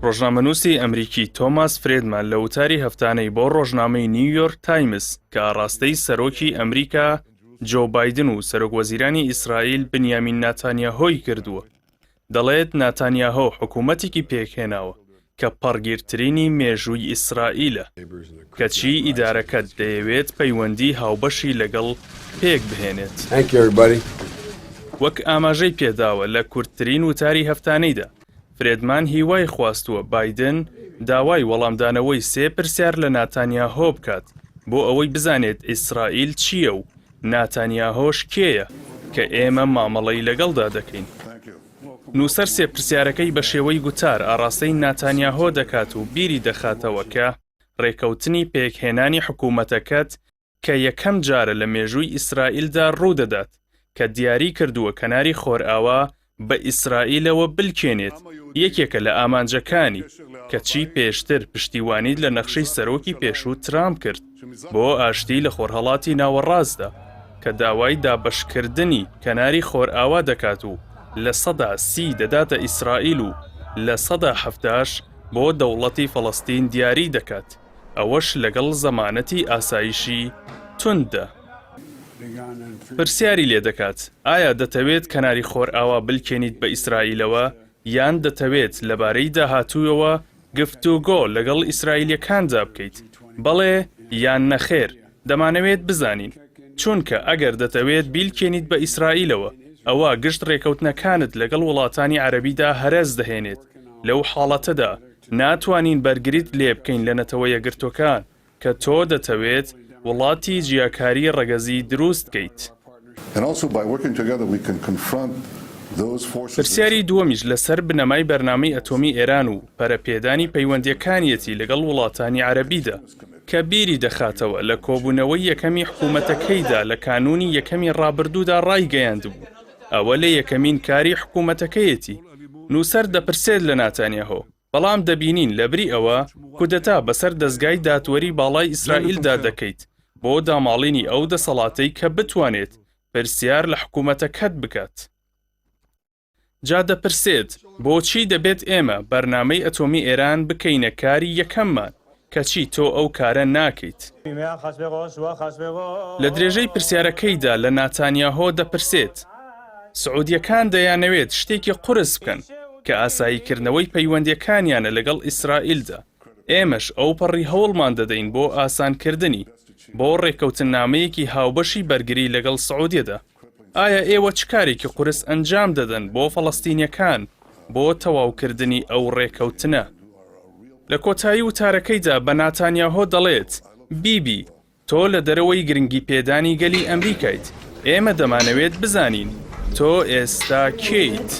ڕۆژنامەنووسی ئەمریکی تۆماس فرێدمان لە وتاری هەفتانەی بۆ ڕۆژنامەی نیویۆرک تایمز کە ئاڕاستەی سەرۆکی ئەمریکا جۆ بایدن و سەرۆکوەزیرانی ئیسرائیل بنیامین ناتانیاهۆی کردووە. دەڵێت ناتانیاهۆ حکوومەتێکی پێکهێناوە کە پەڕگیرترینی مێژووی ئیسرائیلە، کەچی ئیدارەکەت دەیەوێت پەیوەندی هاوبەشی لەگەڵ پێک بهێنێت. وەک ئاماژەی پێداوە لە کورتترین وتاری هەفتانەیدا، فرێدمان هیوای خواستووە بایدن داوای وەڵامدانەوەی 3 پرسیار لە ناتانیاهۆ بکات بۆ ئەوەی بزانێت ئیسرائیل چییە و ناتانیاهۆش کێیە کە ئێمە مامەڵەی لەگەڵدا دەکەین. نووسەر 3 پرسیارەکەی بە شێوەی گوتار ئاڕاستەی ناتانیاهۆ دەکات و بیری دەخاتەوە کە ڕێکەوتنی پێکهێنانی حکوومەتەکەت کە یەکەم جارە لە مێژووی ئیسرائیلدا ڕوودەدات کە دیاری کردووە کەناری خۆرئاوا بە ئیسرائیلەوە بلکێنێت یەکێکە لە ئامانجەکانی کە چی پێشتر پشتیوانیت لە نەخشەی سەرۆکی پێشوو ترامپ کرد بۆ ئاشتی لە خۆرهەڵاتی ناوەڕاستدا کە داوای دابەشکردنی کەناری خۆرئاوا دەکات و لە 30 دەداتە ئیسرائیل و لە 70 بۆ دەوڵەتی فەڵەستین دیاری دەکات، ئەوەش لەگەڵ زەمانەتی ئاسایشی توندە. پرسیاری لێ دەکات ئایا دەتەوێت کەناری خۆرئاوا بلکێنیت بە ئیسرائیلەوە یان دەتەوێت لەبارەی داهاتوویەوە گفتوگۆ لەگەڵ ئیسرائیلیەکاندا بکەیت؟ بەڵێ یان نەخێر دەمانەوێت بزانین، چونکە ئەگەر دەتەوێت بیلکێنیت بە ئیسرائیلەوە ئەوە گشت ڕێکەوتنەکانت لەگەڵ وڵاتانی عەرەبیدا هەرەس دەهێنێت. لەو حاڵەتەدا ناتوانین بەرگریت لێ بکەین لە نەتەوە یەکگرتوەکان کە تۆ دەتەوێت وڵاتی جیاکاری ڕەگەزی دروست بکەیت. پرسیاری دووەمیش لەسەر بنەمای بەرنامەی ئەتۆمی ئێران و پەرەپێدانی پەیوەندیەکانیەتی لەگەڵ وڵاتانی عەرەبیدا کە بیری دەخاتەوە لە کۆبوونەوەی یەکەمی حکوومەتەکەیدا لە کانونی یەکەمی ڕابردوودا ڕایگەیاندبوو. ئەوە لە یەکەمین کاری حکوومەتەکەیەتی. نووسەر دەپرسێت لە ناتانیاهۆ، بەڵام دەبینین لەبری ئەوە کودەتا بەسەر دەستگای دادوەری باڵای ئیسرائیلدا دەکەیت بۆ داماڵینی ئەو دەسەڵاتەی کە بتوانێت پرسیار لە حکوومەتەکەت بکات. جا دەپرسێت بۆچی دەبێت ئێمە بەرنامەی ئەتۆمی ئێران بکەینە کاری یەکەممان کەچی تۆ ئەو کارە ناکەیت. لە درێژەی پرسیارەکەیدا لە ناتانیاهۆ دەپرسێت سعودیەکان دەیانەوێت شتێکی قورس بکەن کە ئاساییکردنەوەی پەیوەندیەکانیانە لەگەڵ ئیسرائیلدا. ئێمەش ئەو پەڕی هەوڵمان دەدەین بۆ ئاسانکردنی بۆ ڕێکەوتنامەیەکی هاوبەشی بەرگری لەگەڵ سعودیەدا. ئایا ئێوە چ کارێکی قورس ئەنجام دەدەن بۆ فەڵەستینیەکان بۆ تەواوکردنی ئەو ڕێکەوتنە؟ لە کۆتایی وتارەکەیدا بە ناتانیاهۆ دەڵێت بیبی تۆ لە دەرەوەی گرنگی پێدانی گەلی ئەمریکایت، ئێمە دەمانەوێت بزانین تۆ ئێستا کێیت؟